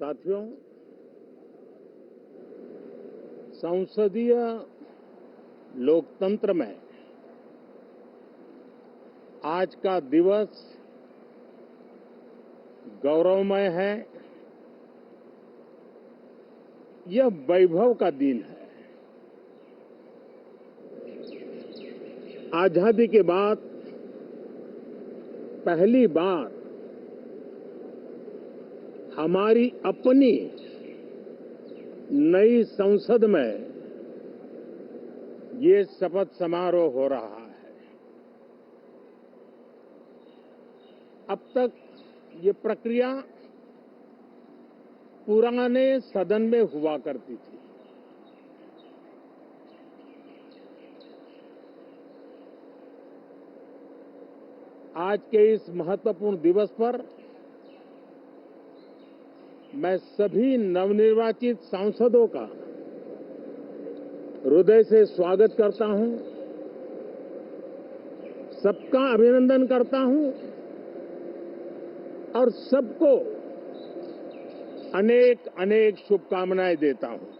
साथियों, संसदीय लोकतंत्र में आज का दिवस गौरवमय है। यह वैभव का दिन है। आजादी के बाद पहली बार हमारी अपनी नई संसद में ये शपथ समारोह हो रहा है। अब तक ये प्रक्रिया पुराने सदन में हुआ करती थी। आज के इस महत्वपूर्ण दिवस पर मैं सभी नवनिर्वाचित सांसदों का हृदय से स्वागत करता हूं, सबका अभिनंदन करता हूं और सबको अनेक अनेक शुभकामनाएं देता हूं।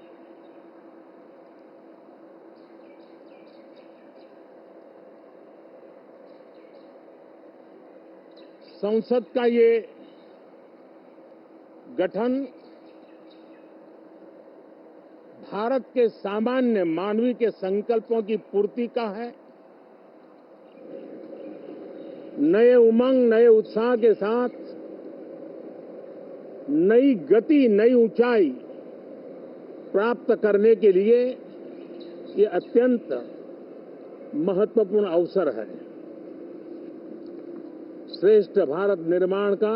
संसद का ये गठन भारत के सामान्य मानवीय के संकल्पों की पूर्ति का है। नए उमंग, नए उत्साह के साथ नई गति, नई ऊंचाई प्राप्त करने के लिए ये अत्यंत महत्वपूर्ण अवसर है। श्रेष्ठ भारत निर्माण का,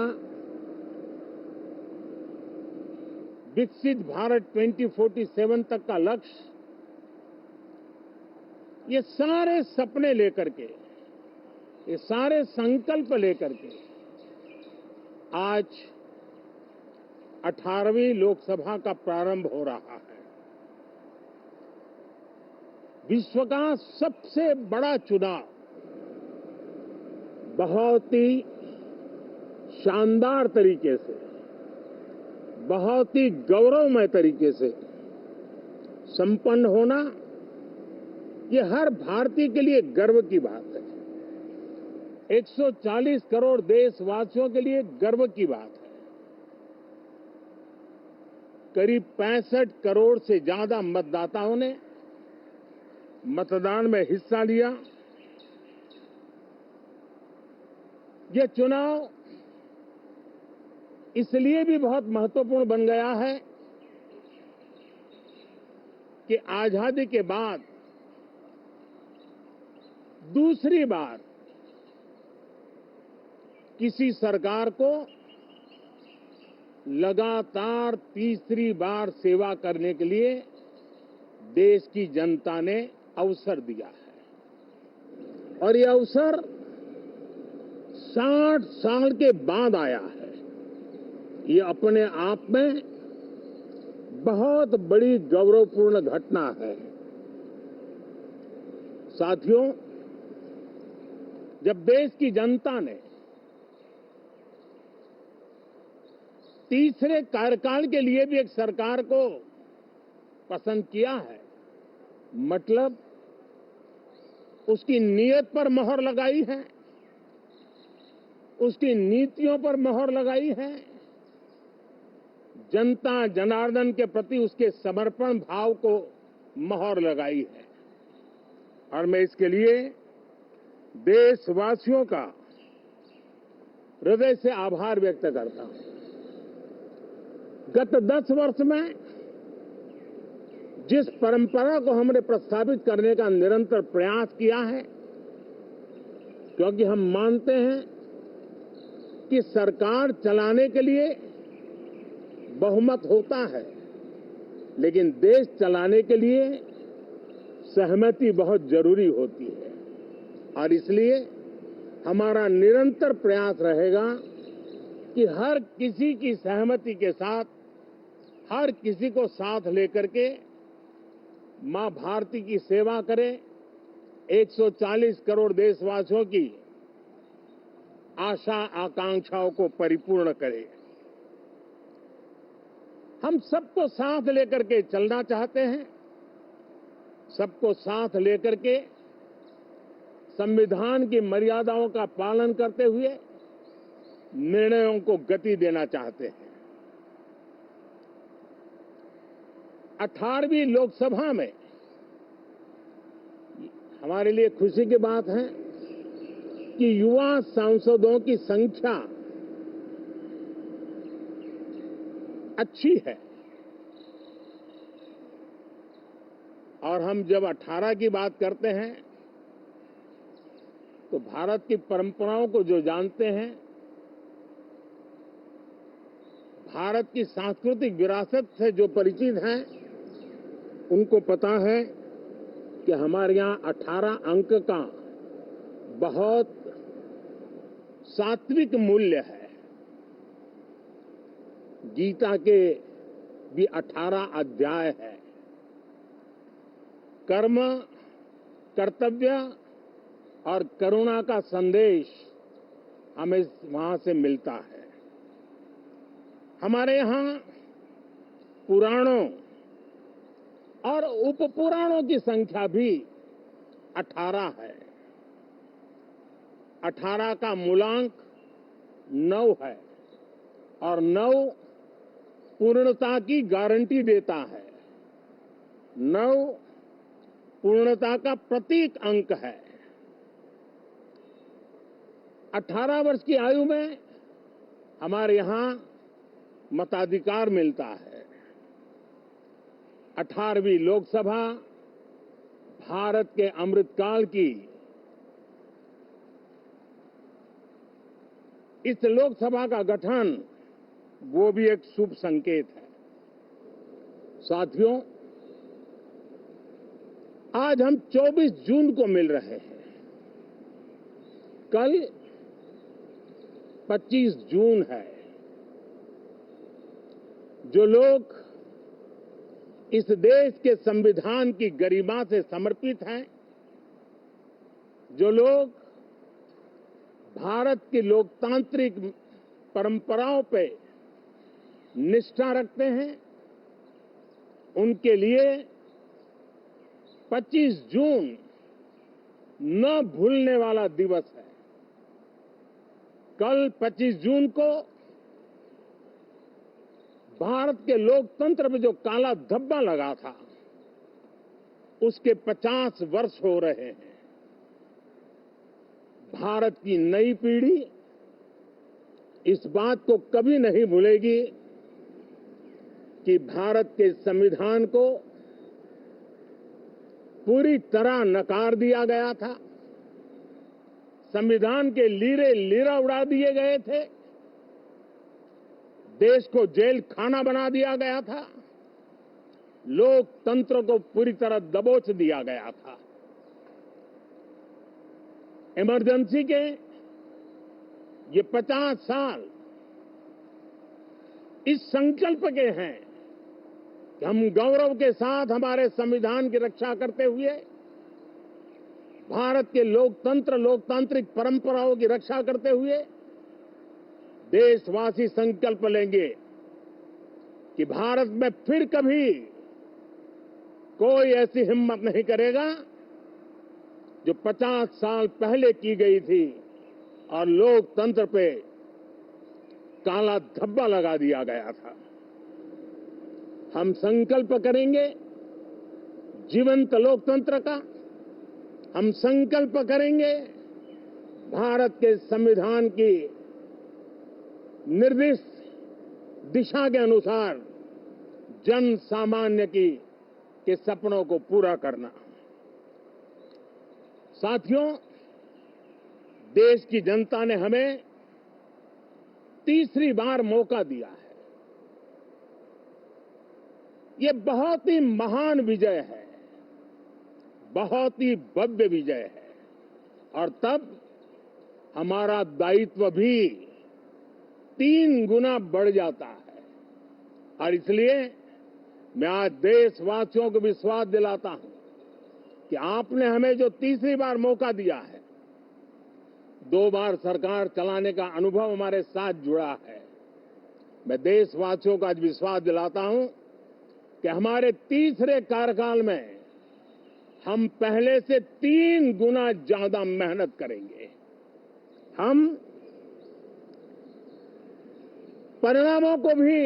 विकसित भारत 2047 तक का लक्ष्य, ये सारे सपने लेकर के, ये सारे संकल्प लेकर के आज 18वीं लोकसभा का प्रारंभ हो रहा है। विश्व का सबसे बड़ा चुनाव बहुत ही शानदार तरीके से, बहुत ही गौरवमय तरीके से संपन्न होना, ये हर भारतीय के लिए गर्व की बात है। 140 करोड़ देशवासियों के लिए गर्व की बात है। करीब 65 करोड़ से ज्यादा मतदाताओं ने मतदान में हिस्सा लिया। यह चुनाव इसलिए भी बहुत महत्वपूर्ण बन गया है कि आजादी के बाद दूसरी बार किसी सरकार को लगातार तीसरी बार सेवा करने के लिए देश की जनता ने अवसर दिया है और यह अवसर 60 साल के बाद आया है। ये अपने आप में बहुत बड़ी गौरवपूर्ण घटना है। साथियों, जब देश की जनता ने तीसरे कार्यकाल के लिए भी एक सरकार को पसंद किया है, मतलब उसकी नीयत पर मोहर लगाई है, उसकी नीतियों पर मोहर लगाई है, जनता जनार्दन के प्रति उसके समर्पण भाव को मोहर लगाई है। और मैं इसके लिए देशवासियों का हृदय से आभार व्यक्त करता हूं। गत 10 वर्ष में जिस परंपरा को हमने प्रस्तावित करने का निरंतर प्रयास किया है, क्योंकि हम मानते हैं कि सरकार चलाने के लिए बहुमत होता है, लेकिन देश चलाने के लिए सहमति बहुत जरूरी होती है। और इसलिए हमारा निरंतर प्रयास रहेगा कि हर किसी की सहमति के साथ, हर किसी को साथ लेकर के मां भारती की सेवा करें, 140 करोड़ देशवासियों की आशा आकांक्षाओं को परिपूर्ण करें। हम सबको साथ लेकर के चलना चाहते हैं, सबको साथ लेकर के संविधान की मर्यादाओं का पालन करते हुए निर्णयों को गति देना चाहते हैं। 18वीं लोकसभा में हमारे लिए खुशी की बात है कि युवा सांसदों की संख्या अच्छी है और हम जब 18 की बात करते हैं तो भारत की परंपराओं को जो जानते हैं, भारत की सांस्कृतिक विरासत से जो परिचित हैं, उनको पता है कि हमारे यहाँ 18 अंक का बहुत सात्विक मूल्य है। गीता के भी 18 अध्याय है। कर्म, कर्तव्य और करुणा का संदेश हमें वहां से मिलता है। हमारे यहाँ पुराणों और उपपुराणों की संख्या भी 18 है। 18 का मूलांक 9 है और 9 पूर्णता की गारंटी देता है। 9 पूर्णता का प्रतीक अंक है। 18 वर्ष की आयु में हमारे यहाँ मताधिकार मिलता है। 18वीं लोकसभा भारत के अमृतकाल की इस लोकसभा का गठन वो भी एक शुभ संकेत है। साथियों, आज हम 24 जून को मिल रहे हैं। कल 25 जून है। जो लोग इस देश के संविधान की गरिमा से समर्पित हैं, जो लोग भारत की लोकतांत्रिक परंपराओं पे निष्ठा रखते हैं, उनके लिए 25 जून न भूलने वाला दिवस है। कल 25 जून को भारत के लोकतंत्र में जो काला धब्बा लगा था, उसके 50 वर्ष हो रहे हैं। भारत की नई पीढ़ी इस बात को कभी नहीं भूलेगी कि भारत के संविधान को पूरी तरह नकार दिया गया था। संविधान के लीरे लीरा उड़ा दिए गए थे। देश को जेल खाना बना दिया गया था। लोकतंत्र को पूरी तरह दबोच दिया गया था। इमरजेंसी के ये 50 साल इस संकल्प के हैं कि हम गौरव के साथ हमारे संविधान की रक्षा करते हुए भारत के लोकतंत्र, लोकतांत्रिक परंपराओं की रक्षा करते हुए देशवासी संकल्प लेंगे कि भारत में फिर कभी कोई ऐसी हिम्मत नहीं करेगा जो 50 साल पहले की गई थी और लोकतंत्र पे काला धब्बा लगा दिया गया था। हम संकल्प करेंगे जीवंत लोकतंत्र का। हम संकल्प करेंगे भारत के संविधान की निर्दिष्ट दिशा के अनुसार जन सामान्य के सपनों को पूरा करना। साथियों, देश की जनता ने हमें तीसरी बार मौका दिया है। ये बहुत ही महान विजय है, बहुत ही भव्य विजय है और तब हमारा दायित्व भी 3 गुना बढ़ जाता है। और इसलिए मैं आज देशवासियों को विश्वास दिलाता हूं कि आपने हमें जो तीसरी बार मौका दिया है, 2 बार सरकार चलाने का अनुभव हमारे साथ जुड़ा है, मैं देशवासियों को आज विश्वास दिलाता हूं कि हमारे तीसरे कार्यकाल में हम पहले से 3 गुना ज्यादा मेहनत करेंगे। हम परिणामों को भी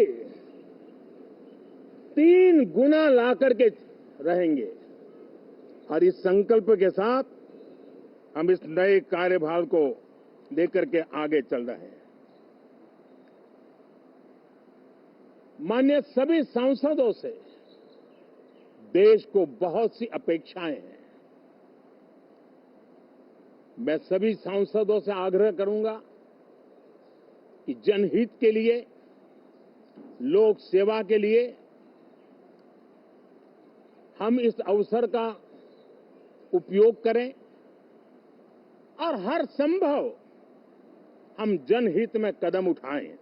3 गुना ला करके रहेंगे और इस संकल्प के साथ हम इस नए कार्यभार को लेकर के आगे चल रहे हैं। माननीय सभी सांसदों से देश को बहुत सी अपेक्षाएं हैं। मैं सभी सांसदों से आग्रह करूंगा कि जनहित के लिए, लोक सेवा के लिए हम इस अवसर का उपयोग करें और हर संभव हम जनहित में कदम उठाएं।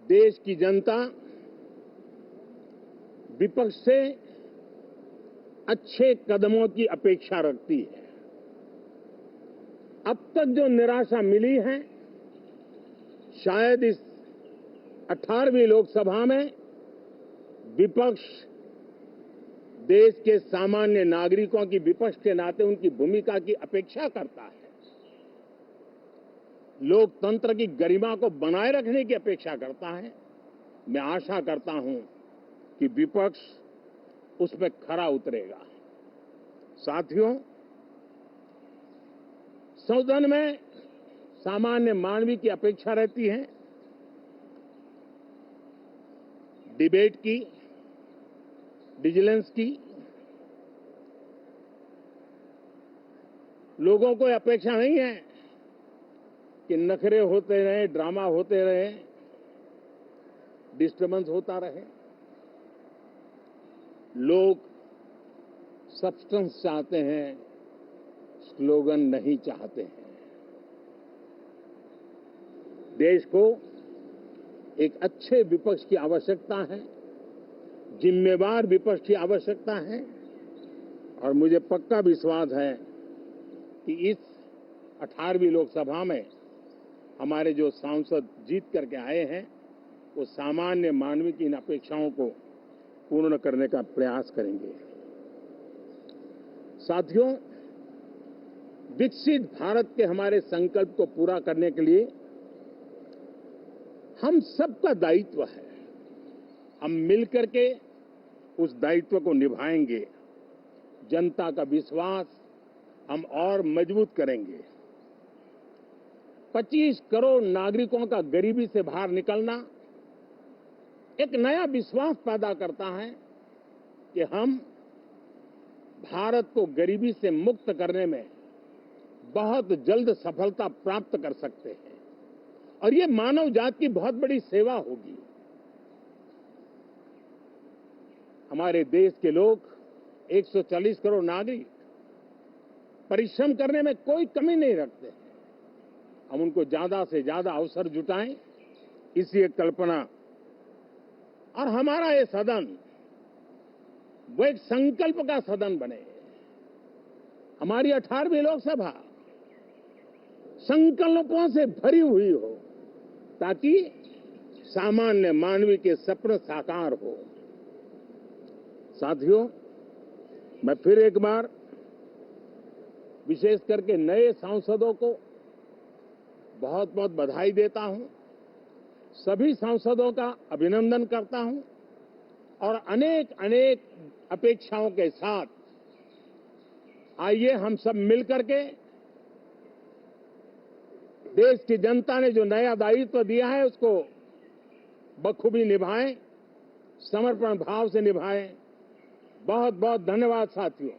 देश की जनता विपक्ष से अच्छे कदमों की अपेक्षा रखती है। अब तक जो निराशा मिली है, शायद इस 18वीं लोकसभा में विपक्ष देश के सामान्य नागरिकों की विपक्ष के नाते उनकी भूमिका की अपेक्षा करता है, लोकतंत्र की गरिमा को बनाए रखने की अपेक्षा करता है। मैं आशा करता हूं कि विपक्ष उसमें खरा उतरेगा। साथियों, सदन में सामान्य मानवीय की अपेक्षा रहती है डिबेट की, विजिलेंस की। लोगों को अपेक्षा नहीं है कि नखरे होते रहे, ड्रामा होते रहे, डिस्टर्बेंस होता रहे। लोग सब्सटेंस चाहते हैं, स्लोगन नहीं चाहते हैं। देश को एक अच्छे विपक्ष की आवश्यकता है, जिम्मेवार विपक्ष की आवश्यकता है और मुझे पक्का विश्वास है कि इस 18वीं लोकसभा में हमारे जो सांसद जीत करके आए हैं वो सामान्य मानवीय की इन अपेक्षाओं को पूर्ण करने का प्रयास करेंगे। साथियों, विकसित भारत के हमारे संकल्प को पूरा करने के लिए हम सबका दायित्व है। हम मिलकर के उस दायित्व को निभाएंगे। जनता का विश्वास हम और मजबूत करेंगे। 25 करोड़ नागरिकों का गरीबी से बाहर निकलना एक नया विश्वास पैदा करता है कि हम भारत को गरीबी से मुक्त करने में बहुत जल्द सफलता प्राप्त कर सकते हैं और ये मानव जाति की बहुत बड़ी सेवा होगी। हमारे देश के लोग 140 करोड़ नागरिक परिश्रम करने में कोई कमी नहीं रखते हैं। हम उनको ज्यादा से ज्यादा अवसर जुटाएं, इसी एक कल्पना। और हमारा ये सदन वो एक संकल्प का सदन बने। हमारी 18वीं लोकसभा संकल्पों से भरी हुई हो ताकि सामान्य मानवीय के सपने साकार हो। साथियों, मैं फिर एक बार विशेष करके नए सांसदों को बहुत बहुत बधाई देता हूं। सभी सांसदों का अभिनंदन करता हूं और अनेक अनेक अपेक्षाओं के साथ आइए हम सब मिलकर के देश की जनता ने जो नया दायित्व दिया है उसको बखूबी निभाएं, समर्पण भाव से निभाएं। बहुत बहुत धन्यवाद साथियों।